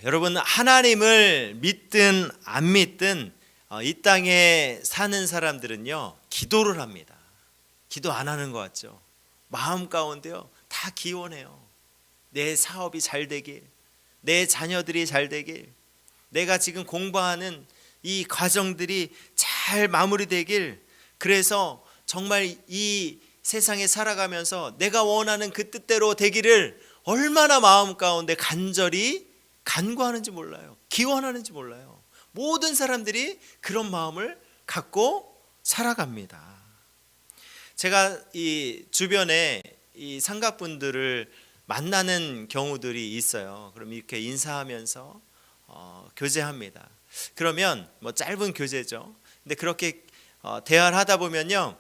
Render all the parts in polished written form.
여러분, 하나님을 믿든 안 믿든 이 땅에 사는 사람들은요, 기도를 합니다. 기도 안 하는 것 같죠? 마음 가운데요, 다 기원해요. 내 사업이 잘 되길, 내 자녀들이 잘 되길, 내가 지금 공부하는 이 과정들이 잘 마무리되길. 그래서 정말 이 세상에 살아가면서 내가 원하는 그 뜻대로 되기를 얼마나 마음 가운데 간절히 간구하는지 몰라요. 기원하는지 몰라요. 모든 사람들이 그런 마음을 갖고 살아갑니다. 제가 이 주변에 이 상가분들을 만나는 경우들이 있어요. 그럼 이렇게 인사하면서 교제합니다. 그러면 뭐 짧은 교제죠. 근데 그렇게 대화를 하다 보면요,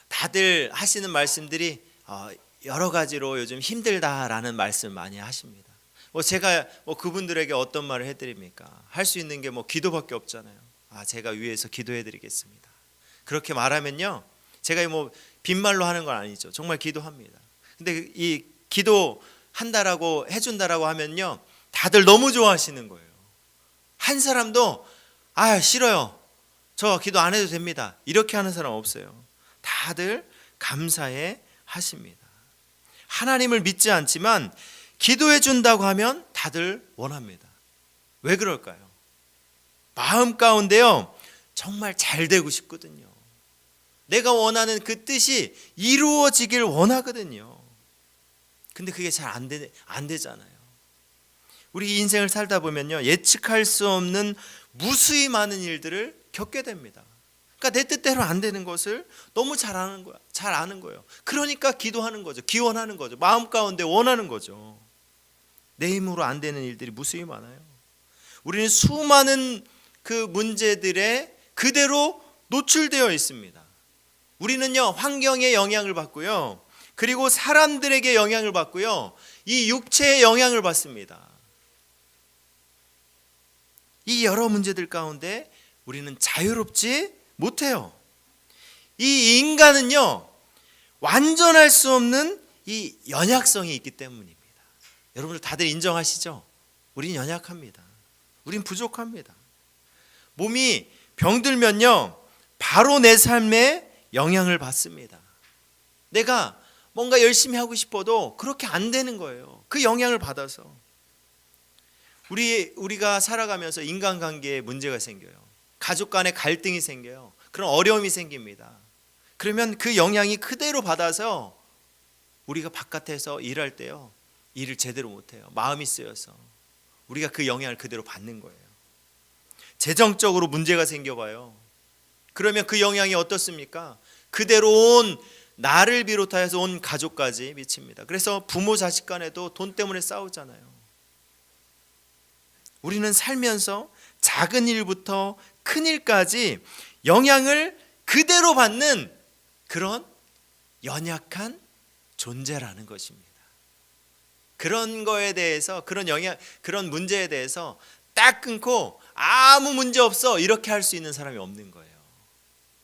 다들 하시는 말씀들이 여러 가지로 요즘 힘들다라는 말씀 많이 하십니다. 제가 그분들에게 어떤 말을 해드립니까? 할 수 있는 게 기도밖에 없잖아요. 제가 위에서 기도해드리겠습니다. 그렇게 말하면요, 제가 빈말로 하는 건 아니죠. 정말 기도합니다. 근데 이 기도한다라고 해준다라고 하면요, 다들 너무 좋아하시는 거예요. 한 사람도 싫어요, 저 기도 안 해도 됩니다, 이렇게 하는 사람 없어요. 다들 감사해 하십니다. 하나님을 믿지 않지만 기도해 준다고 하면 다들 원합니다. 왜 그럴까요? 마음 가운데요, 정말 잘 되고 싶거든요. 내가 원하는 그 뜻이 이루어지길 원하거든요. 근데 그게 잘 안 되잖아요. 우리 인생을 살다 보면요, 예측할 수 없는 무수히 많은 일들을 겪게 됩니다. 그러니까 내 뜻대로 안 되는 것을 너무 잘 아는 거예요. 그러니까 기도하는 거죠. 기원하는 거죠. 마음 가운데 원하는 거죠. 내 힘으로 안 되는 일들이 무수히 많아요. 우리는 수많은 그 문제들에 그대로 노출되어 있습니다. 우리는요, 환경의 영향을 받고요, 그리고 사람들에게 영향을 받고요, 이 육체의 영향을 받습니다. 이 여러 문제들 가운데 우리는 자유롭지 못해요. 이 인간은요, 완전할 수 없는 이 연약성이 있기 때문입니다. 여러분들 다들 인정하시죠? 우린 연약합니다. 우린 부족합니다. 몸이 병들면요, 바로 내 삶에 영향을 받습니다. 내가 뭔가 열심히 하고 싶어도 그렇게 안 되는 거예요. 그 영향을 받아서. 우리가 살아가면서 인간관계에 문제가 생겨요. 가족 간에 갈등이 생겨요. 그런 어려움이 생깁니다. 그러면 그 영향이 그대로 받아서 우리가 바깥에서 일할 때요, 일을 제대로 못해요. 마음이 쓰여서 우리가 그 영향을 그대로 받는 거예요. 재정적으로 문제가 생겨봐요. 그러면 그 영향이 어떻습니까? 그대로 온 나를 비롯하여서 온 가족까지 미칩니다. 그래서 부모 자식 간에도 돈 때문에 싸우잖아요. 우리는 살면서 작은 일부터 큰 일까지 영향을 그대로 받는 그런 연약한 존재라는 것입니다. 그런 거에 대해서, 그런 문제에 대해서 딱 끊고 아무 문제 없어 이렇게 할 수 있는 사람이 없는 거예요.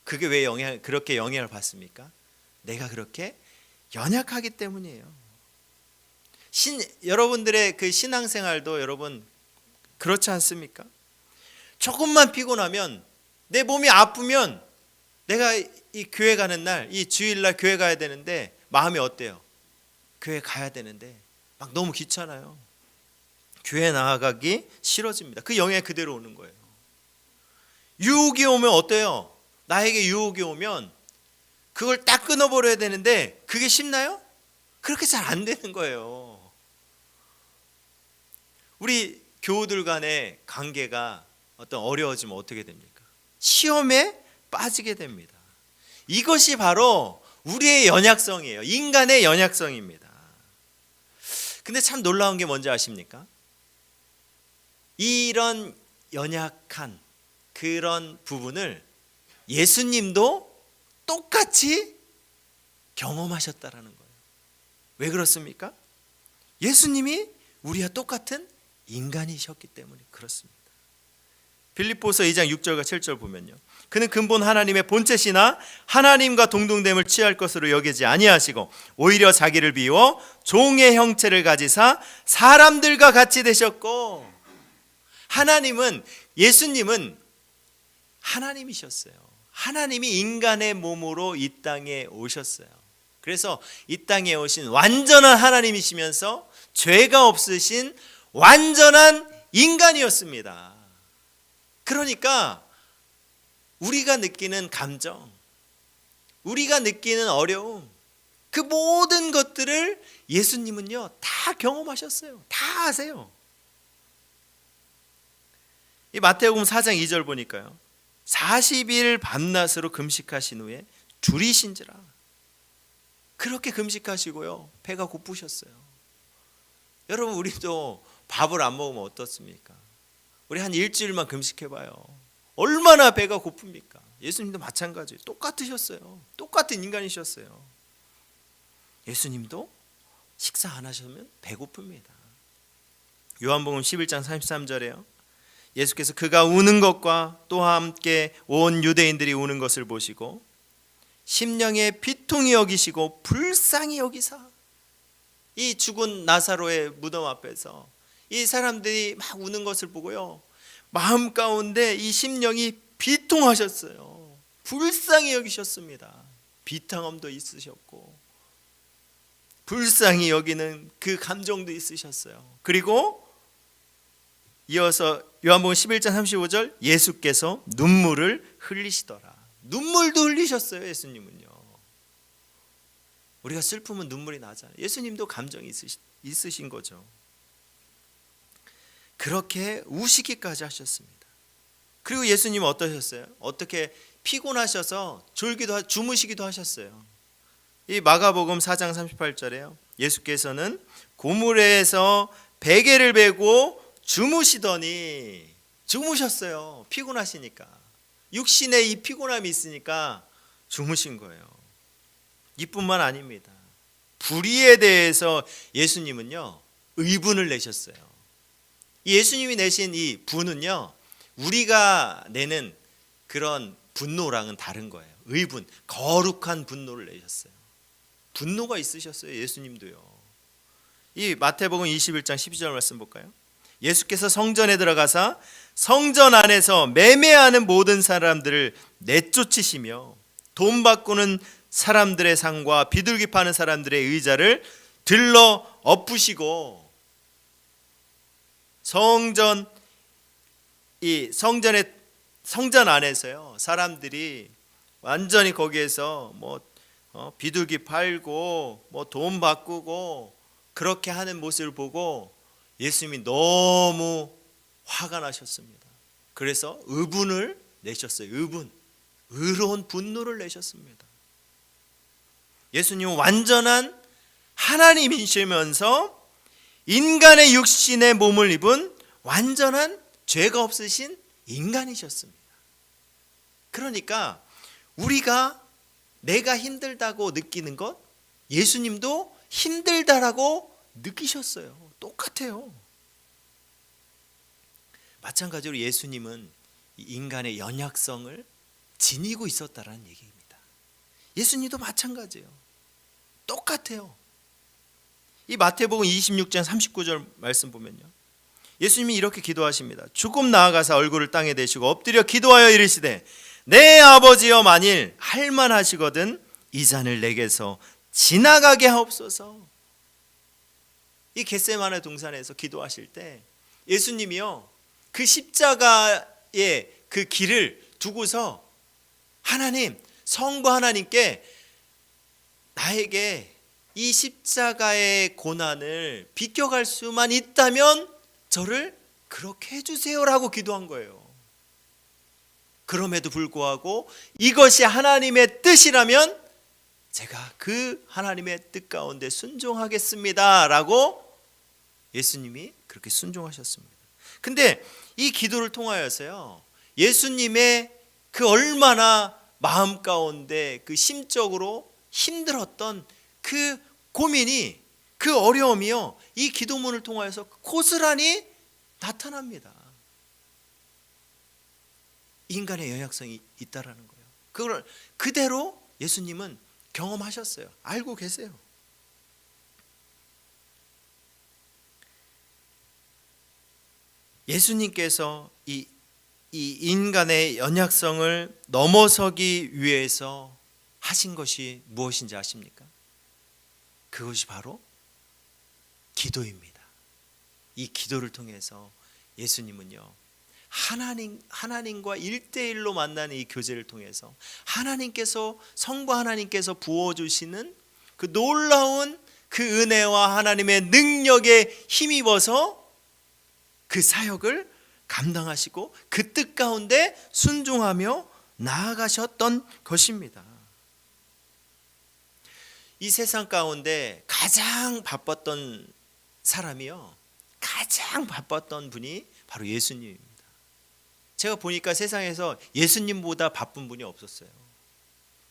그게 왜 그렇게 영향을 받습니까? 내가 그렇게 연약하기 때문이에요. 여러분들의 그 신앙생활도 여러분 그렇지 않습니까? 조금만 피곤하면, 내 몸이 아프면, 내가 이 교회 가는 날, 이 주일날 교회 가야 되는데 마음이 어때요? 교회 가야 되는데 막 너무 귀찮아요. 교회 나아가기 싫어집니다. 그 영향이 그대로 오는 거예요. 유혹이 오면 어때요? 나에게 유혹이 오면 그걸 딱 끊어버려야 되는데 그게 쉽나요? 그렇게 잘 안 되는 거예요. 우리 교우들 간의 관계가 어려워지면 어떻게 됩니까? 시험에 빠지게 됩니다. 이것이 바로 우리의 연약성이에요. 인간의 연약성입니다. 근데 참 놀라운 게 뭔지 아십니까? 이런 연약한 그런 부분을 예수님도 똑같이 경험하셨다라는 거예요. 왜 그렇습니까? 예수님이 우리와 똑같은 인간이셨기 때문에 그렇습니다. 빌립보서 2장 6절과 7절 보면요, 그는 근본 하나님의 본체시나 하나님과 동등됨을 취할 것으로 여기지 아니하시고 오히려 자기를 비워 종의 형체를 가지사 사람들과 같이 되셨고, 예수님은 하나님이셨어요. 하나님이 인간의 몸으로 이 땅에 오셨어요. 그래서 이 땅에 오신 완전한 하나님이시면서 죄가 없으신 완전한 인간이었습니다. 그러니까 우리가 느끼는 감정, 우리가 느끼는 어려움, 그 모든 것들을 예수님은요 다 경험하셨어요. 다 아세요. 이 마태복음 4장 2절 보니까요, 40일 밤낮으로 금식하신 후에 줄이신지라. 그렇게 금식하시고요 배가 고프셨어요. 여러분, 우리도 밥을 안 먹으면 어떻습니까? 우리 한 일주일만 금식해봐요. 얼마나 배가 고픕니까? 예수님도 마찬가지예요. 똑같으셨어요. 똑같은 인간이셨어요. 예수님도 식사 안 하시면 배고픕니다. 요한복음 11장 33절에요, 예수께서 그가 우는 것과 또한 함께 온 유대인들이 우는 것을 보시고 심령에 비통히 여기시고 불쌍히 여기사, 이 죽은 나사로의 무덤 앞에서 이 사람들이 막 우는 것을 보고요, 마음 가운데 이 심령이 비통하셨어요. 불쌍히 여기셨습니다. 비탕함도 있으셨고 불쌍히 여기는 그 감정도 있으셨어요. 그리고 이어서 요한복음 11장 35절, 예수께서 눈물을 흘리시더라. 눈물도 흘리셨어요. 예수님은요. 우리가 슬프면 눈물이 나잖아요. 예수님도 감정이 있으신 거죠. 그렇게 우시기까지 하셨습니다. 그리고 예수님은 어떠셨어요? 어떻게 피곤하셔서 주무시기도 하셨어요. 이 마가복음 4장 38절에요, 예수께서는 고물에서 베개를 베고 주무셨어요. 피곤하시니까, 육신에 이 피곤함이 있으니까 주무신 거예요. 이뿐만 아닙니다. 불의에 대해서 예수님은요 의분을 내셨어요. 예수님이 내신 이 분은요 우리가 내는 그런 분노랑은 다른 거예요. 의분, 거룩한 분노를 내셨어요. 분노가 있으셨어요. 예수님도요. 이 마태복음 21장 12절 말씀 볼까요? 예수께서 성전에 들어가사 성전 안에서 매매하는 모든 사람들을 내쫓으시며 돈 바꾸는 사람들의 상과 비둘기 파는 사람들의 의자를 들러 엎으시고, 성전 안에서요 사람들이 완전히 거기에서 비둘기 팔고 돈 바꾸고 그렇게 하는 모습을 보고 예수님이 너무 화가 나셨습니다. 그래서 의분을 내셨어요. 의로운 분노를 내셨습니다. 예수님은 완전한 하나님이시면서 인간의 육신의 몸을 입은 완전한 죄가 없으신 인간이셨습니다. 그러니까 내가 힘들다고 느끼는 것, 예수님도 힘들다라고 느끼셨어요. 똑같아요. 마찬가지로 예수님은 인간의 연약성을 지니고 있었다라는 얘기입니다. 예수님도 마찬가지예요. 똑같아요. 이 마태복음 26장 39절 말씀 보면요, 예수님이 이렇게 기도하십니다. 조금 나아가서 얼굴을 땅에 대시고 엎드려 기도하여 이르시되 내 아버지여, 만일 할만하시거든 이 잔을 내게서 지나가게 하옵소서. 이 겟세마네 동산에서 기도하실 때 예수님이요 그 십자가의 그 길을 두고서 성부 하나님께 나에게 이 십자가의 고난을 비껴갈 수만 있다면 저를 그렇게 해주세요라고 기도한 거예요. 그럼에도 불구하고 이것이 하나님의 뜻이라면 제가 그 하나님의 뜻 가운데 순종하겠습니다 라고 예수님이 그렇게 순종하셨습니다. 근데 이 기도를 통하여서요 예수님의 그 얼마나 마음 가운데 그 심적으로 힘들었던 그 고민이, 그 어려움이요 이 기도문을 통하여서 고스란히 나타납니다. 인간의 연약성이 있다라는 거예요. 그걸 그대로 예수님은 경험하셨어요. 알고 계세요. 예수님께서 이 인간의 연약성을 넘어서기 위해서 하신 것이 무엇인지 아십니까? 그것이 바로 기도입니다. 이 기도를 통해서 예수님은요, 하나님과 1대1로 만나는 이 교제를 통해서 성부 하나님께서 부어주시는 그 놀라운 그 은혜와 하나님의 능력에 힘입어서 그 사역을 감당하시고 그 뜻 가운데 순종하며 나아가셨던 것입니다. 이 세상 가운데 가장 바빴던 사람이요, 가장 바빴던 분이 바로 예수님입니다. 제가 보니까 세상에서 예수님보다 바쁜 분이 없었어요.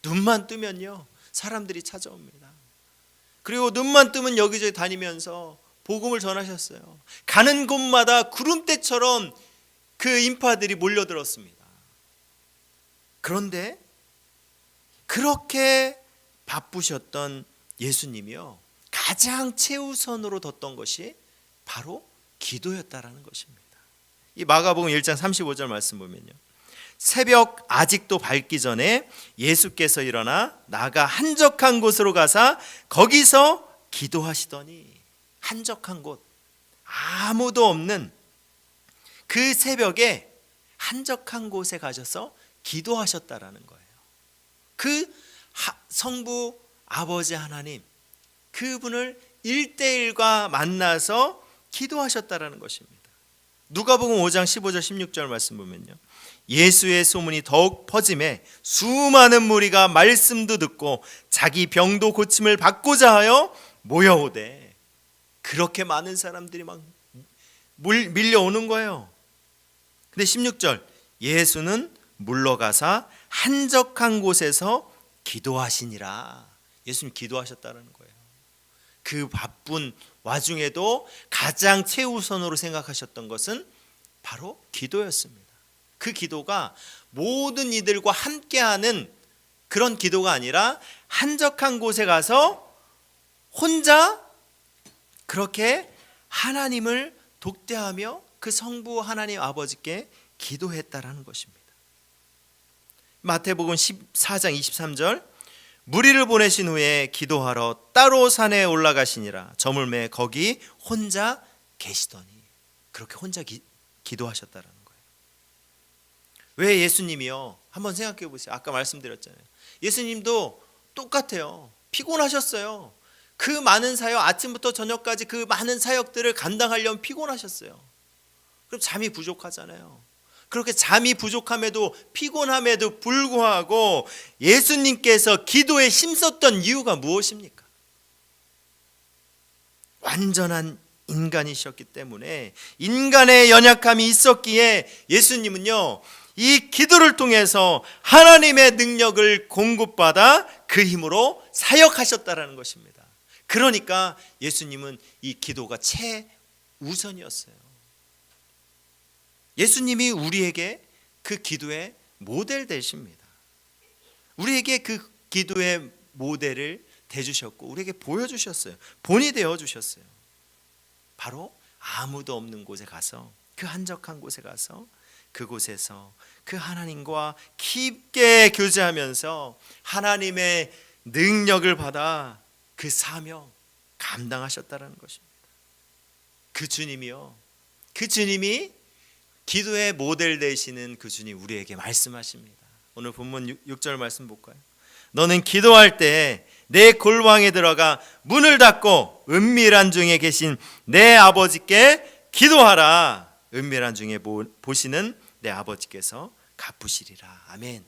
눈만 뜨면요, 사람들이 찾아옵니다. 그리고 눈만 뜨면 여기저기 다니면서 복음을 전하셨어요. 가는 곳마다 구름대처럼 그 인파들이 몰려들었습니다. 그런데 그렇게 바쁘셨던 예수님이요, 가장 최우선으로 뒀던 것이 바로 기도였다라는 것입니다. 이 마가복음 1장 35절 말씀 보면요, 새벽 아직도 밝기 전에 예수께서 일어나 나가 한적한 곳으로 가사 거기서 기도하시더니, 한적한 곳, 아무도 없는 그 새벽에 한적한 곳에 가셔서 기도하셨다라는 거예요. 그 성부 아버지 하나님, 그분을 1대1과 만나서 기도하셨다라는 것입니다. 누가복음 5장 15절 16절 말씀 보면요, 예수의 소문이 더욱 퍼짐에 수많은 무리가 말씀도 듣고 자기 병도 고침을 받고자 하여 모여오되, 그렇게 많은 사람들이 막 밀려오는 거예요. 근데 16절, 예수는 물러가사 한적한 곳에서 기도하시니라. 예수님 기도하셨다는 거예요. 그 바쁜 와중에도 가장 최우선으로 생각하셨던 것은 바로 기도였습니다. 그 기도가 모든 이들과 함께하는 그런 기도가 아니라 한적한 곳에 가서 혼자 그렇게 하나님을 독대하며 그 성부 하나님 아버지께 기도했다라는 것입니다. 마태복음 14장 23절, 무리를 보내신 후에 기도하러 따로 산에 올라가시니라. 저물매 거기 혼자 계시더니, 그렇게 혼자 기도하셨다라는 거예요. 왜 예수님이요? 한번 생각해 보세요. 아까 말씀드렸잖아요. 예수님도 똑같아요. 피곤하셨어요. 그 많은 사역, 아침부터 저녁까지 그 많은 사역들을 감당하려면 피곤하셨어요. 그럼 잠이 부족하잖아요. 그렇게 잠이 부족함에도 피곤함에도 불구하고 예수님께서 기도에 힘썼던 이유가 무엇입니까? 완전한 인간이셨기 때문에, 인간의 연약함이 있었기에 예수님은요, 이 기도를 통해서 하나님의 능력을 공급받아 그 힘으로 사역하셨다라는 것입니다. 그러니까 예수님은 이 기도가 최우선이었어요. 예수님이 우리에게 그 기도의 모델 되십니다. 우리에게 그 기도의 모델을 대주셨고 우리에게 보여주셨어요. 본이 되어주셨어요. 바로 아무도 없는 곳에 가서, 그 한적한 곳에 가서 그곳에서 그 하나님과 깊게 교제하면서 하나님의 능력을 받아 그 사명 감당하셨다는 것입니다. 그 주님이요, 그 주님이 기도의 모델 되시는 그 주님 우리에게 말씀하십니다. 오늘 본문 6절 말씀 볼까요? 너는 기도할 때 내 골방에 들어가 문을 닫고 은밀한 중에 계신 내 아버지께 기도하라. 은밀한 중에 보시는 내 아버지께서 갚으시리라. 아멘.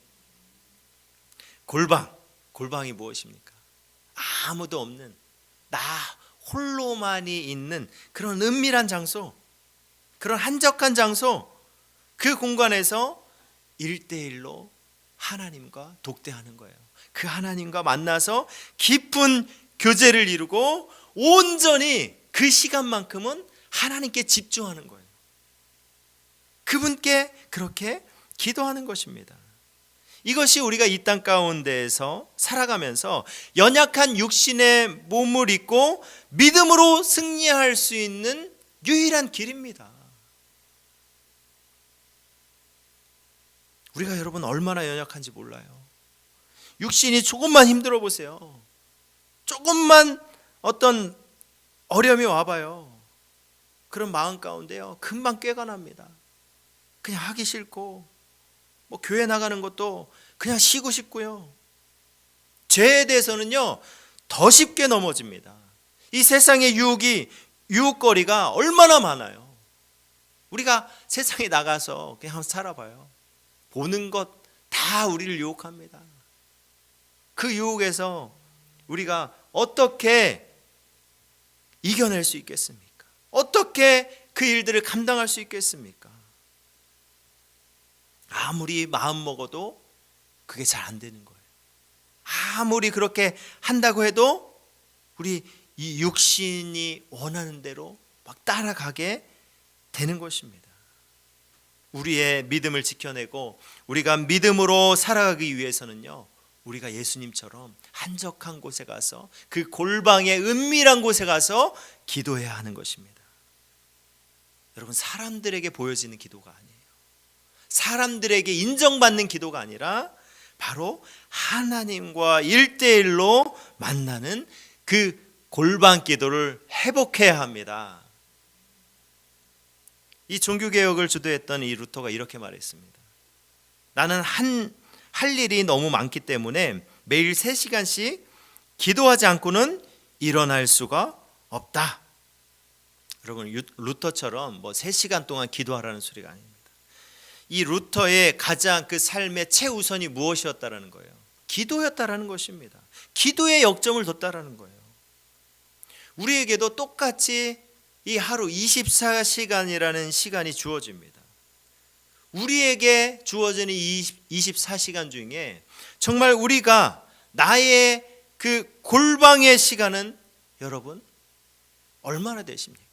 골방이 무엇입니까? 아무도 없는, 나 홀로만이 있는 그런 은밀한 장소, 그런 한적한 장소, 그 공간에서 1대1로 하나님과 독대하는 거예요. 그 하나님과 만나서 깊은 교제를 이루고 온전히 그 시간만큼은 하나님께 집중하는 거예요. 그분께 그렇게 기도하는 것입니다. 이것이 우리가 이 땅 가운데에서 살아가면서 연약한 육신의 몸을 입고 믿음으로 승리할 수 있는 유일한 길입니다. 우리가 여러분 얼마나 연약한지 몰라요. 육신이 조금만 힘들어 보세요. 조금만 어떤 어려움이 와봐요. 그런 마음 가운데요, 금방 꾀가 납니다. 그냥 하기 싫고, 뭐 교회 나가는 것도 그냥 쉬고 싶고요. 죄에 대해서는요 더 쉽게 넘어집니다. 이 세상의 유혹거리가 얼마나 많아요. 우리가 세상에 나가서 그냥 한번 살아봐요. 보는 것 다 우리를 유혹합니다. 그 유혹에서 우리가 어떻게 이겨낼 수 있겠습니까? 어떻게 그 일들을 감당할 수 있겠습니까? 아무리 마음 먹어도 그게 잘 안 되는 거예요. 아무리 그렇게 한다고 해도 우리 이 육신이 원하는 대로 막 따라가게 되는 것입니다. 우리의 믿음을 지켜내고 우리가 믿음으로 살아가기 위해서는요, 우리가 예수님처럼 한적한 곳에 가서 그 골방의 은밀한 곳에 가서 기도해야 하는 것입니다. 여러분, 사람들에게 보여지는 기도가 아니에요. 사람들에게 인정받는 기도가 아니라 바로 하나님과 1대1로 만나는 그 골방 기도를 회복해야 합니다. 이 종교개혁을 주도했던 이 루터가 이렇게 말했습니다. 나는 할 일이 너무 많기 때문에 매일 3시간씩 기도하지 않고는 일어날 수가 없다. 여러분, 루터처럼 뭐 3시간 동안 기도하라는 소리가 아닙니다. 이 루터의 가장 그 삶의 최우선이 무엇이었다라는 거예요? 기도였다라는 것입니다. 기도에 역점을 뒀다라는 거예요. 우리에게도 똑같이 이 하루 24시간이라는 시간이 주어집니다. 우리에게 주어지는 24시간 중에 정말 우리가 나의 그 골방의 시간은 여러분 얼마나 되십니까?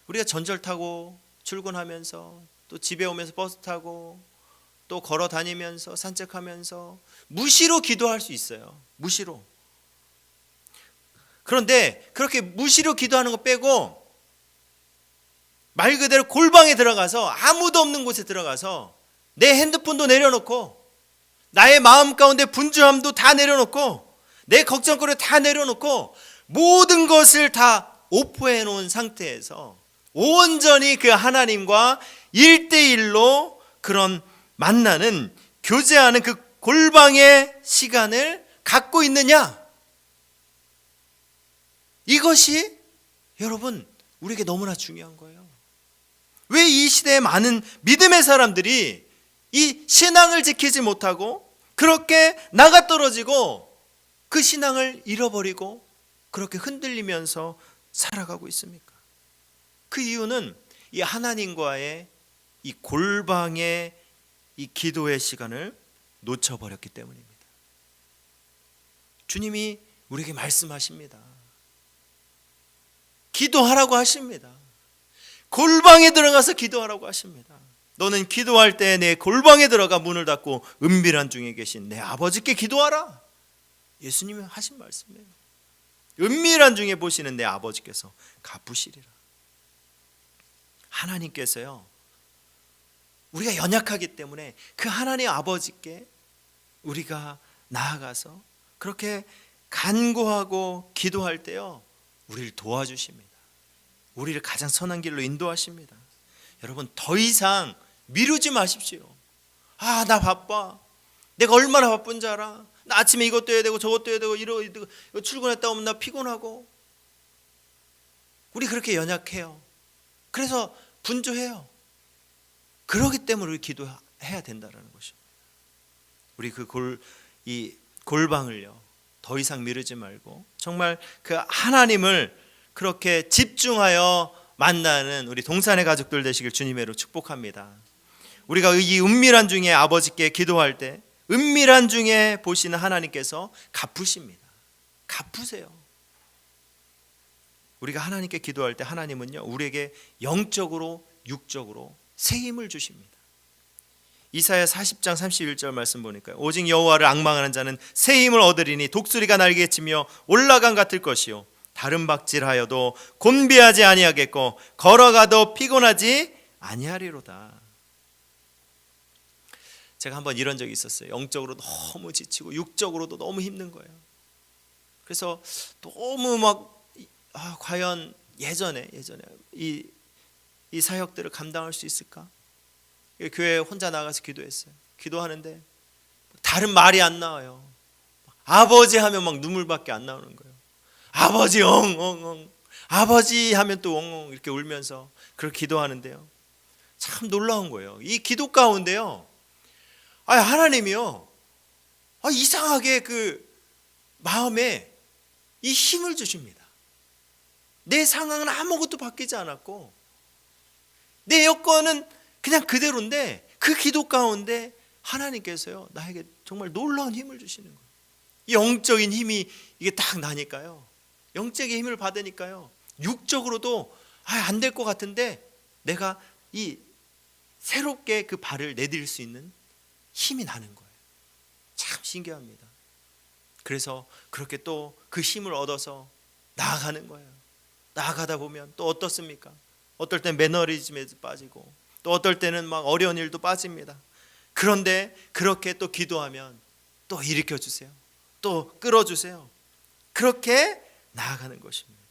우리가 전철 타고 출근하면서 또 집에 오면서 버스 타고 또 걸어 다니면서 산책하면서 무시로 기도할 수 있어요. 무시로. 그런데 그렇게 무시로 기도하는 거 빼고 말 그대로 골방에 들어가서 아무도 없는 곳에 들어가서 내 핸드폰도 내려놓고 나의 마음 가운데 분주함도 다 내려놓고 내 걱정거리 다 내려놓고 모든 것을 다 오프해 놓은 상태에서 온전히 그 하나님과 1대1로 그런 만나는, 교제하는 그 골방의 시간을 갖고 있느냐? 이것이 여러분 우리에게 너무나 중요한 거예요. 왜 이 시대에 많은 믿음의 사람들이 이 신앙을 지키지 못하고 그렇게 나가 떨어지고 그 신앙을 잃어버리고 그렇게 흔들리면서 살아가고 있습니까? 그 이유는 이 하나님과의 이 골방의 이 기도의 시간을 놓쳐버렸기 때문입니다. 주님이 우리에게 말씀하십니다. 기도하라고 하십니다. 골방에 들어가서 기도하라고 하십니다. 너는 기도할 때 내 골방에 들어가 문을 닫고 은밀한 중에 계신 내 아버지께 기도하라. 예수님이 하신 말씀이에요. 은밀한 중에 보시는 내 아버지께서 갚으시리라. 하나님께서요, 우리가 연약하기 때문에 그 하나님 아버지께 우리가 나아가서 그렇게 간구하고 기도할 때요, 우리를 도와주십니다. 우리를 가장 선한 길로 인도하십니다. 여러분, 더 이상 미루지 마십시오. 아, 나 바빠. 내가 얼마나 바쁜지 알아? 나 아침에 이것도 해야 되고 저것도 해야 되고 이거 출근했다 오면 나 피곤하고. 우리 그렇게 연약해요. 그래서 분주해요. 그러기 때문에 우리 기도해야 된다는 것입니다. 우리 이 골방을요, 더 이상 미루지 말고 정말 그 하나님을 그렇게 집중하여 만나는 우리 동산의 가족들 되시길 주님의 이름으로 축복합니다. 우리가 이 은밀한 중에 아버지께 기도할 때 은밀한 중에 보시는 하나님께서 갚으십니다. 갚으세요. 우리가 하나님께 기도할 때 하나님은요, 우리에게 영적으로 육적으로 새 힘을 주십니다. 이사야 40장 31절 말씀 보니까요. 오직 여호와를 앙망하는 자는 새 힘을 얻으리니 독수리가 날개에 치며 올라간 같을 것이요 다른 박질하여도 곤비하지 아니하겠고 걸어가도 피곤하지 아니하리로다. 제가 한번 이런 적이 있었어요. 영적으로 너무 지치고 육적으로도 너무 힘든 거예요. 그래서 너무 막 과연 예전에 이 사역들을 감당할 수 있을까? 교회에 혼자 나가서 기도했어요. 기도하는데 다른 말이 안 나와요. 아버지 하면 막 눈물밖에 안 나오는 거예요. 아버지 엉엉엉, 아버지 하면 또 엉엉 이렇게 울면서 그렇게 기도하는데요. 참 놀라운 거예요. 이 기도 가운데요, 하나님이요, 이상하게 그 마음에 이 힘을 주십니다. 내 상황은 아무것도 바뀌지 않았고 내 여건은 그냥 그대로인데 그 기도 가운데 하나님께서요 나에게 정말 놀라운 힘을 주시는 거예요. 이 영적인 힘이 이게 딱 나니까요, 영적인 힘을 받으니까요 육적으로도 안 될 것 같은데 내가 이 새롭게 그 발을 내딜 수 있는 힘이 나는 거예요. 참 신기합니다. 그래서 그렇게 또 그 힘을 얻어서 나아가는 거예요. 나아가다 보면 또 어떻습니까? 어떨 땐 매너리즘에도 빠지고 또 어떨 때는 막 어려운 일도 빠집니다. 그런데 그렇게 또 기도하면 또 일으켜 주세요. 또 끌어주세요. 그렇게 나아가는 것입니다.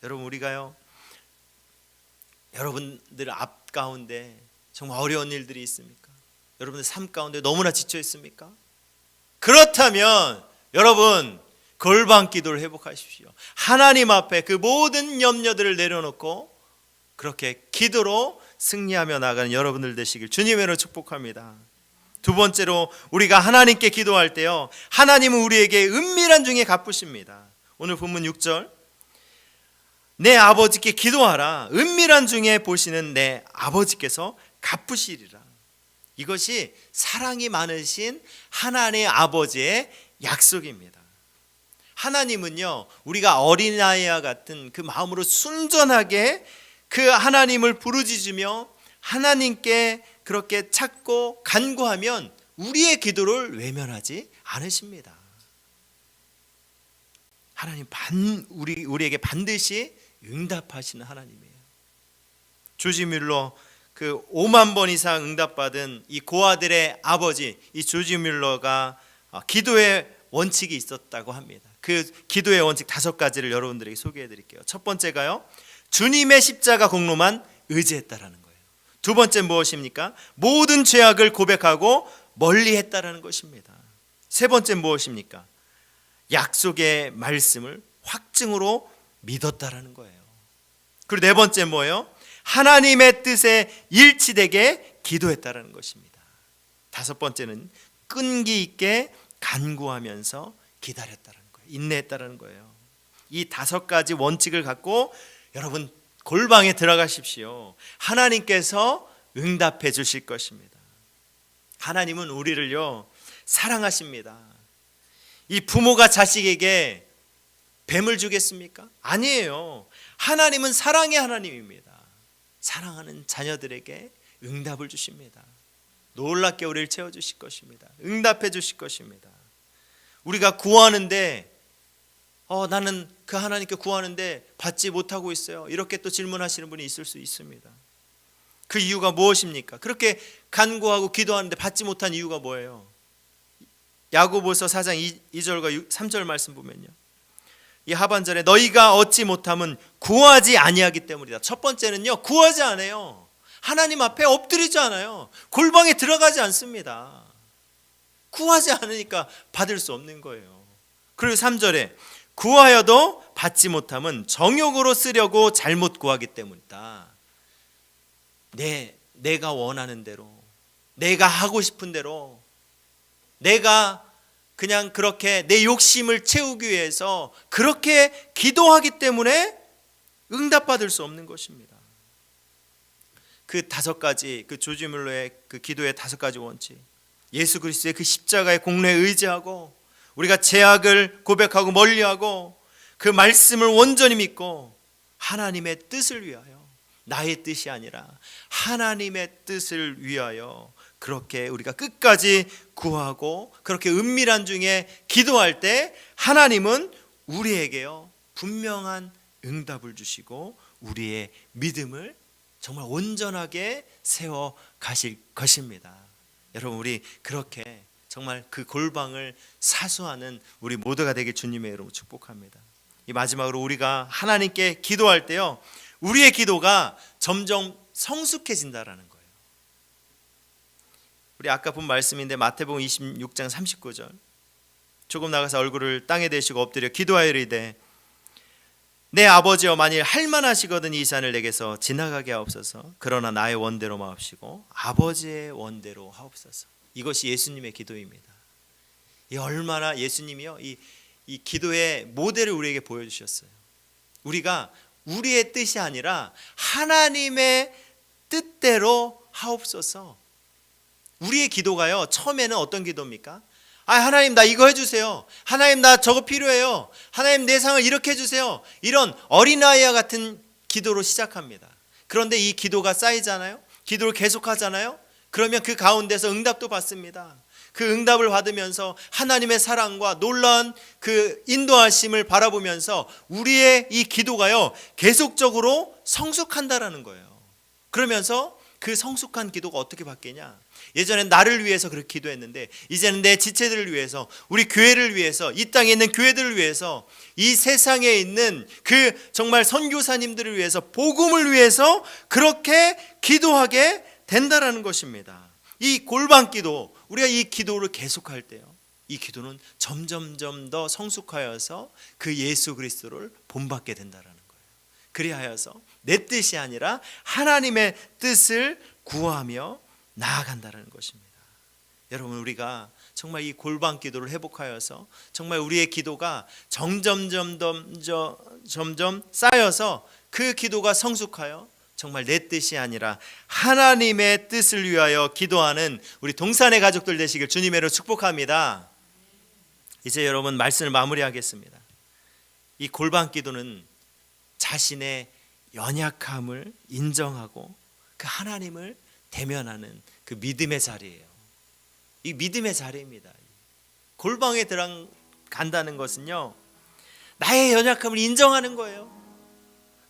여러분, 우리가요, 여러분들 앞 가운데 정말 어려운 일들이 있습니까? 여러분들 삶 가운데 너무나 지쳐 있습니까? 그렇다면 여러분 골방 기도를 회복하십시오. 하나님 앞에 그 모든 염려들을 내려놓고 그렇게 기도로 승리하며 나가는 여러분들 되시길 주님의 이름으로 축복합니다. 두 번째로, 우리가 하나님께 기도할 때요, 하나님은 우리에게 은밀한 중에 갚으십니다. 오늘 본문 6절, 내 아버지께 기도하라. 은밀한 중에 보시는 내 아버지께서 갚으시리라. 이것이 사랑이 많으신 하나님의 아버지의 약속입니다. 하나님은요, 우리가 어린아이와 같은 그 마음으로 순전하게 그 하나님을 부르짖으며 하나님께 그렇게 찾고 간구하면 우리의 기도를 외면하지 않으십니다. 하나님 우리에게 반드시 응답하시는 하나님이에요. 조지 뮬러, 그 5만 번 이상 응답받은 이 고아들의 아버지, 이 조지 뮬러가 기도의 원칙이 있었다고 합니다. 그 기도의 원칙 5가지를 여러분들에게 소개해 드릴게요. 첫 번째가요, 주님의 십자가 공로만 의지했다라는 거예요. 두 번째 무엇입니까? 모든 죄악을 고백하고 멀리했다라는 것입니다. 세 번째 무엇입니까? 약속의 말씀을 확증으로 믿었다라는 거예요. 그리고 네 번째 뭐예요? 하나님의 뜻에 일치되게 기도했다라는 것입니다. 다섯 번째는 끈기 있게 간구하면서 기다렸다라는 거예요. 인내했다라는 거예요. 이 5가지 원칙을 갖고 여러분 골방에 들어가십시오. 하나님께서 응답해 주실 것입니다. 하나님은 우리를요 사랑하십니다. 이 부모가 자식에게 뱀을 주겠습니까? 아니에요. 하나님은 사랑의 하나님입니다. 사랑하는 자녀들에게 응답을 주십니다. 놀랍게 우리를 채워주실 것입니다. 응답해 주실 것입니다. 우리가 구하는데 나는 그 하나님께 구하는데 받지 못하고 있어요, 이렇게 또 질문하시는 분이 있을 수 있습니다. 그 이유가 무엇입니까? 그렇게 간구하고 기도하는데 받지 못한 이유가 뭐예요? 야고보서 4장 2절과 3절 말씀 보면요, 이 하반절에 너희가 얻지 못함은 구하지 아니하기 때문이다. 첫 번째는요, 구하지 않아요. 하나님 앞에 엎드리지 않아요. 골방에 들어가지 않습니다. 구하지 않으니까 받을 수 없는 거예요. 그리고 3절에 구하여도 받지 못함은 정욕으로 쓰려고 잘못 구하기 때문이다. 내가 원하는 대로, 내가 하고 싶은 대로, 내가 그냥 그렇게 내 욕심을 채우기 위해서 그렇게 기도하기 때문에 응답받을 수 없는 것입니다. 그 5가지, 그 조지 뮬러의 그 기도의 5가지 원칙, 예수 그리스도의 그 십자가의 공로에 의지하고 우리가 죄악을 고백하고 멀리하고 그 말씀을 온전히 믿고 하나님의 뜻을 위하여, 나의 뜻이 아니라 하나님의 뜻을 위하여 그렇게 우리가 끝까지 구하고 그렇게 은밀한 중에 기도할 때 하나님은 우리에게요 분명한 응답을 주시고 우리의 믿음을 정말 온전하게 세워 가실 것입니다. 여러분, 우리 그렇게 정말 그 골방을 사수하는 우리 모두가 되길 주님의 이름으로 축복합니다. 이 마지막으로 우리가 하나님께 기도할 때요 우리의 기도가 점점 성숙해진다라는 거예요. 우리 아까 본 말씀인데 마태복음 26장 39절, 조금 나가서 얼굴을 땅에 대시고 엎드려 기도하여 이르되 내 아버지여 만일 할만하시거든 이 산을 내게서 지나가게 하옵소서. 그러나 나의 원대로 마옵시고 아버지의 원대로 하옵소서. 이것이 예수님의 기도입니다. 이 얼마나 예수님이요 이 기도의 모델을 우리에게 보여주셨어요. 우리가 우리의 뜻이 아니라 하나님의 뜻대로 하옵소서. 우리의 기도가요 처음에는 어떤 기도입니까? 하나님 나 이거 해주세요. 하나님 나 저거 필요해요. 하나님 내 상을 이렇게 해주세요. 이런 어린아이와 같은 기도로 시작합니다. 그런데 이 기도가 쌓이잖아요. 기도를 계속하잖아요. 그러면 그 가운데서 응답도 받습니다. 그 응답을 받으면서 하나님의 사랑과 놀라운 그 인도하심을 바라보면서 우리의 이 기도가요 계속적으로 성숙한다라는 거예요. 그러면서 그 성숙한 기도가 어떻게 바뀌냐? 예전엔 나를 위해서 그렇게 기도했는데 이제는 내 지체들을 위해서, 우리 교회를 위해서, 이 땅에 있는 교회들을 위해서, 이 세상에 있는 그 정말 선교사님들을 위해서, 복음을 위해서 그렇게 기도하게 된다라는 것입니다. 이 골방 기도, 우리가 이 기도를 계속할 때요 이 기도는 점점점 더 성숙하여서 그 예수 그리스도를 본받게 된다라는 거예요. 그리하여서 내 뜻이 아니라 하나님의 뜻을 구하며 나아간다는 것입니다. 여러분, 우리가 정말 이 골방 기도를 회복하여서 정말 우리의 기도가 점점 쌓여서 그 기도가 성숙하여 정말 내 뜻이 아니라 하나님의 뜻을 위하여 기도하는 우리 동산의 가족들 되시길 주님의 이름으로 축복합니다. 이제 여러분 말씀을 마무리하겠습니다. 이 골방 기도는 자신의 연약함을 인정하고 그 하나님을 대면하는 그 믿음의 자리예요. 이 믿음의 자리입니다. 골방에 들어간다는 것은요 나의 연약함을 인정하는 거예요.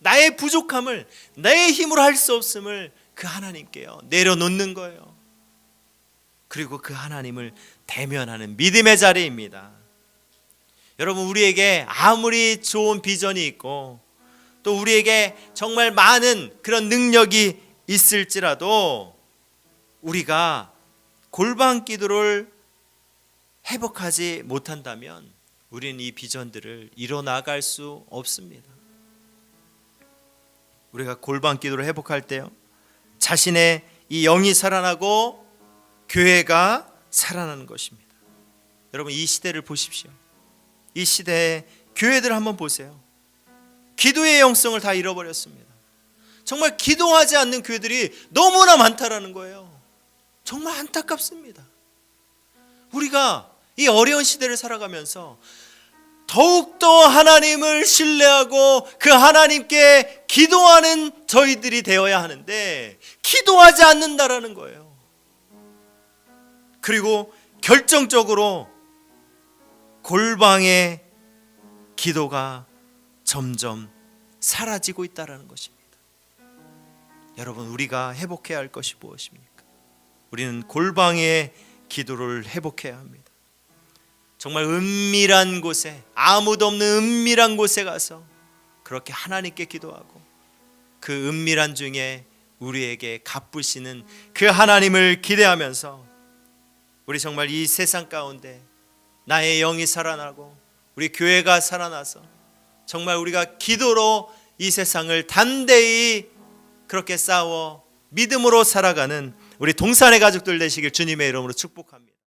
나의 부족함을, 내 힘으로 할 수 없음을 그 하나님께요 내려놓는 거예요. 그리고 그 하나님을 대면하는 믿음의 자리입니다. 여러분, 우리에게 아무리 좋은 비전이 있고 또 우리에게 정말 많은 그런 능력이 있을지라도 우리가 골방 기도를 회복하지 못한다면 우리는 이 비전들을 이뤄나갈 수 없습니다. 우리가 골방 기도를 회복할 때요 자신의 이 영이 살아나고 교회가 살아나는 것입니다. 여러분, 이 시대를 보십시오. 이 시대의 교회들 한번 보세요. 기도의 영성을 다 잃어버렸습니다. 정말 기도하지 않는 교회들이 너무나 많다라는 거예요. 정말 안타깝습니다. 우리가 이 어려운 시대를 살아가면서 더욱더 하나님을 신뢰하고 그 하나님께 기도하는 저희들이 되어야 하는데 기도하지 않는다라는 거예요. 그리고 결정적으로 골방의 기도가 점점 사라지고 있다는 것입니다. 여러분, 우리가 회복해야 할 것이 무엇입니까? 우리는 골방의 기도를 회복해야 합니다. 정말 은밀한 곳에, 아무도 없는 은밀한 곳에 가서 그렇게 하나님께 기도하고 그 은밀한 중에 우리에게 갚으시는 그 하나님을 기대하면서 우리 정말 이 세상 가운데 나의 영이 살아나고 우리 교회가 살아나서 정말 우리가 기도로 이 세상을 담대히 그렇게 싸워 믿음으로 살아가는 우리 동산의 가족들 되시길 주님의 이름으로 축복합니다.